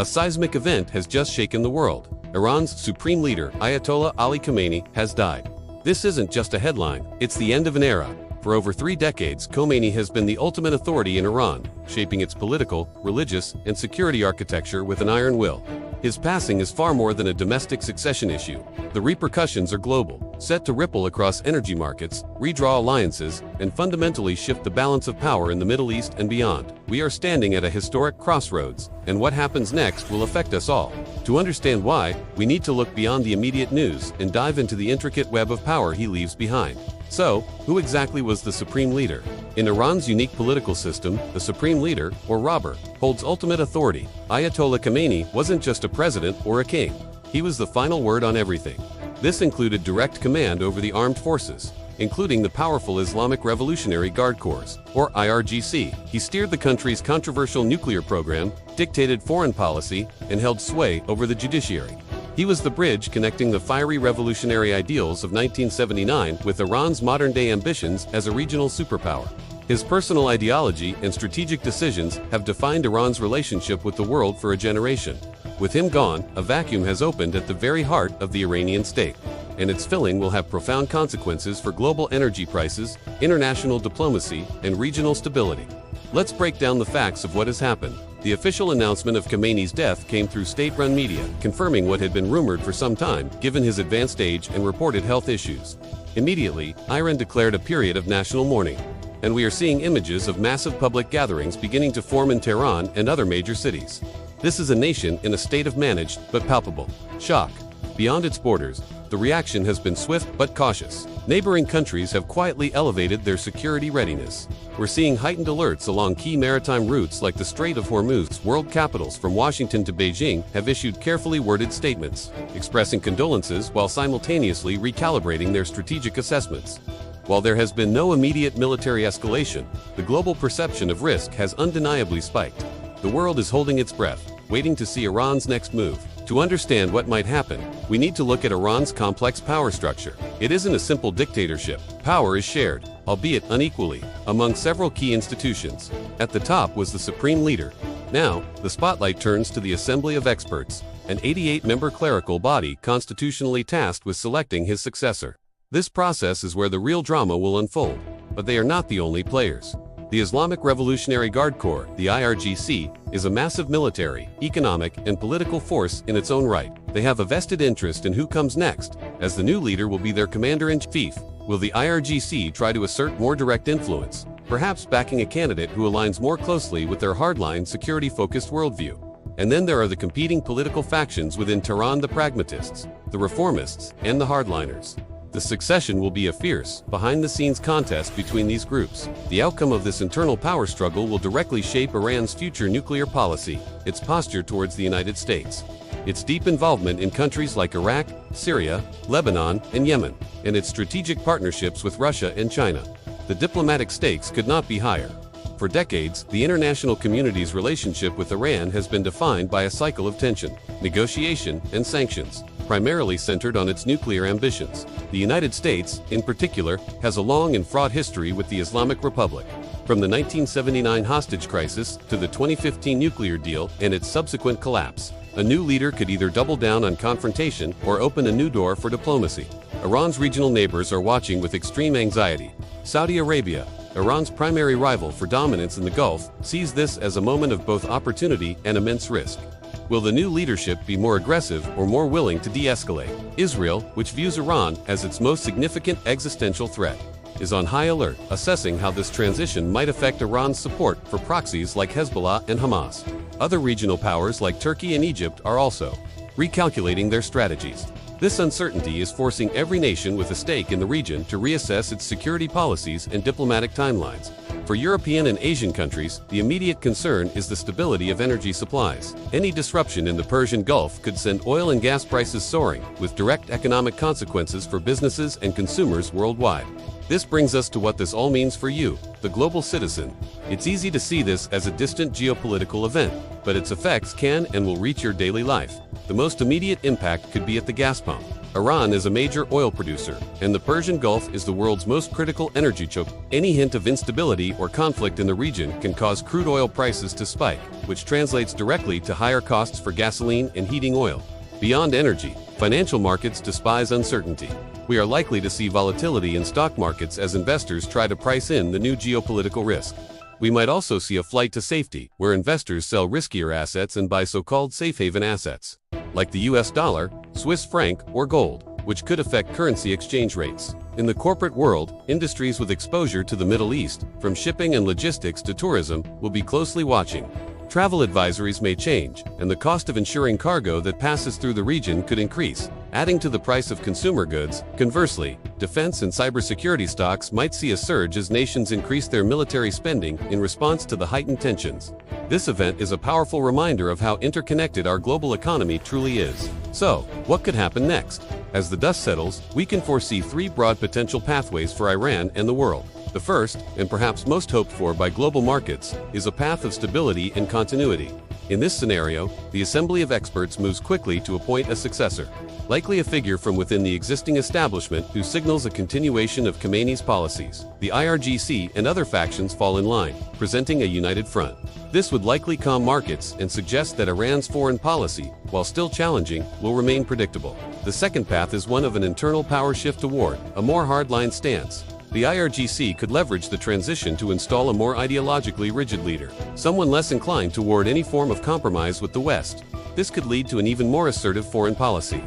A seismic event has just shaken the world. Iran's supreme leader, Ayatollah Ali Khamenei, has died. This isn't just a headline, it's the end of an era. For over 3 decades, Khamenei has been the ultimate authority in Iran, shaping its political, religious, and security architecture with an iron will. His passing is far more than a domestic succession issue. The repercussions are global, set to ripple across energy markets, redraw alliances, and fundamentally shift the balance of power in the Middle East and beyond. We are standing at a historic crossroads, and what happens next will affect us all. To understand why, we need to look beyond the immediate news and dive into the intricate web of power he leaves behind. So, who exactly was the supreme leader? In Iran's unique political system, the supreme leader, or Rabber, holds ultimate authority. Ayatollah Khamenei wasn't just a president or a king. He was the final word on everything. This included direct command over the armed forces, including the powerful Islamic Revolutionary Guard Corps, or IRGC. He steered the country's controversial nuclear program, dictated foreign policy, and held sway over the judiciary. He was the bridge connecting the fiery revolutionary ideals of 1979 with Iran's modern-day ambitions as a regional superpower. His personal ideology and strategic decisions have defined Iran's relationship with the world for a generation. With him gone, a vacuum has opened at the very heart of the Iranian state, and its filling will have profound consequences for global energy prices, international diplomacy, and regional stability. Let's break down the facts of what has happened. The official announcement of Khamenei's death came through state-run media, confirming what had been rumored for some time, given his advanced age and reported health issues. Immediately, Iran declared a period of national mourning, and we are seeing images of massive public gatherings beginning to form in Tehran and other major cities. This is a nation in a state of managed, but palpable, shock. Beyond its borders, the reaction has been swift but cautious. Neighboring countries have quietly elevated their security readiness. We're seeing heightened alerts along key maritime routes like the Strait of Hormuz. World capitals from Washington to Beijing have issued carefully worded statements, expressing condolences while simultaneously recalibrating their strategic assessments. While there has been no immediate military escalation, the global perception of risk has undeniably spiked. The world is holding its breath, waiting to see Iran's next move. To understand what might happen, we need to look at Iran's complex power structure. It isn't a simple dictatorship. Power is shared, albeit unequally, among several key institutions. At the top was the supreme leader. Now, the spotlight turns to the Assembly of Experts, an 88-member clerical body constitutionally tasked with selecting his successor. This process is where the real drama will unfold, but they are not the only players. The Islamic Revolutionary Guard Corps, the IRGC, is a massive military, economic, and political force in its own right. They have a vested interest in who comes next, as the new leader will be their commander-in-chief. Will the IRGC try to assert more direct influence, perhaps backing a candidate who aligns more closely with their hardline, security-focused worldview? And then there are the competing political factions within Tehran: the pragmatists, the reformists, and the hardliners. The succession will be a fierce, behind-the-scenes contest between these groups. The outcome of this internal power struggle will directly shape Iran's future nuclear policy, its posture towards the United States, its deep involvement in countries like Iraq, Syria, Lebanon, and Yemen, and its strategic partnerships with Russia and China. The diplomatic stakes could not be higher. For decades, the international community's relationship with Iran has been defined by a cycle of tension, negotiation, and sanctions, primarily centered on its nuclear ambitions. The United States, in particular, has a long and fraught history with the Islamic Republic. From the 1979 hostage crisis to the 2015 nuclear deal and its subsequent collapse, a new leader could either double down on confrontation or open a new door for diplomacy. Iran's regional neighbors are watching with extreme anxiety. Saudi Arabia, Iran's primary rival for dominance in the Gulf, sees this as a moment of both opportunity and immense risk. Will the new leadership be more aggressive or more willing to de-escalate? Israel, which views Iran as its most significant existential threat, is on high alert, assessing how this transition might affect Iran's support for proxies like Hezbollah and Hamas. Other regional powers like Turkey and Egypt are also recalculating their strategies. This uncertainty is forcing every nation with a stake in the region to reassess its security policies and diplomatic timelines. For European and Asian countries, the immediate concern is the stability of energy supplies. Any disruption in the Persian Gulf could send oil and gas prices soaring, with direct economic consequences for businesses and consumers worldwide. This brings us to what this all means for you, the global citizen. It's easy to see this as a distant geopolitical event, but its effects can and will reach your daily life. The most immediate impact could be at the gas pump. Iran is a major oil producer, and the Persian Gulf is the world's most critical energy choke. Any hint of instability or conflict in the region can cause crude oil prices to spike, which translates directly to higher costs for gasoline and heating oil. Beyond energy, financial markets despise uncertainty. We are likely to see volatility in stock markets as investors try to price in the new geopolitical risk. We might also see a flight to safety, where investors sell riskier assets and buy so-called safe haven assets, like the US dollar, Swiss franc, or gold, which could affect currency exchange rates. In the corporate world, industries with exposure to the Middle East, from shipping and logistics to tourism, will be closely watching. Travel advisories may change, and the cost of insuring cargo that passes through the region could increase, adding to the price of consumer goods. Conversely, defense and cybersecurity stocks might see a surge as nations increase their military spending in response to the heightened tensions. This event is a powerful reminder of how interconnected our global economy truly is. So, what could happen next? As the dust settles, we can foresee three broad potential pathways for Iran and the world. The first, and perhaps most hoped for by global markets, is a path of stability and continuity. In this scenario, the assembly of experts moves quickly to appoint a successor, likely a figure from within the existing establishment who signals a continuation of Khamenei's policies. The IRGC and other factions fall in line, presenting a united front. This would likely calm markets and suggest that Iran's foreign policy, while still challenging, will remain predictable. The second path is one of an internal power shift toward a more hardline stance. The IRGC could leverage the transition to install a more ideologically rigid leader, someone less inclined toward any form of compromise with the West. This could lead to an even more assertive foreign policy,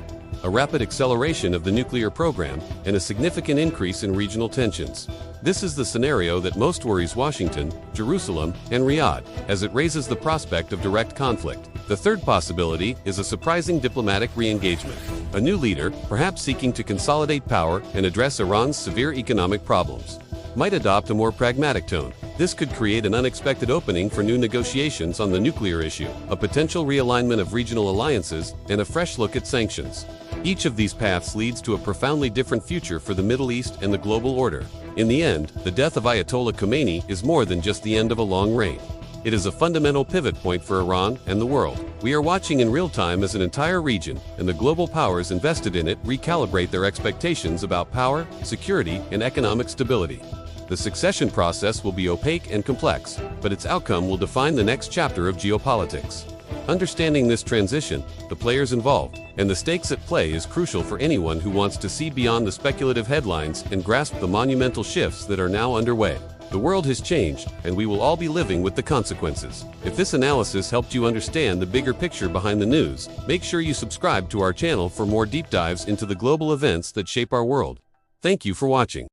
a rapid acceleration of the nuclear program, and a significant increase in regional tensions. This is the scenario that most worries Washington, Jerusalem, and Riyadh, as it raises the prospect of direct conflict. The third possibility is a surprising diplomatic re-engagement. A new leader, perhaps seeking to consolidate power and address Iran's severe economic problems, might adopt a more pragmatic tone. This could create an unexpected opening for new negotiations on the nuclear issue, a potential realignment of regional alliances, and a fresh look at sanctions. Each of these paths leads to a profoundly different future for the Middle East and the global order. In the end, the death of Ayatollah Khamenei is more than just the end of a long reign. It is a fundamental pivot point for Iran and the world. We are watching in real time as an entire region and the global powers invested in it recalibrate their expectations about power, security, and economic stability. The succession process will be opaque and complex, but its outcome will define the next chapter of geopolitics. Understanding this transition, the players involved, and the stakes at play is crucial for anyone who wants to see beyond the speculative headlines and grasp the monumental shifts that are now underway. The world has changed, and we will all be living with the consequences. If this analysis helped you understand the bigger picture behind the news, make sure you subscribe to our channel for more deep dives into the global events that shape our world. Thank you for watching.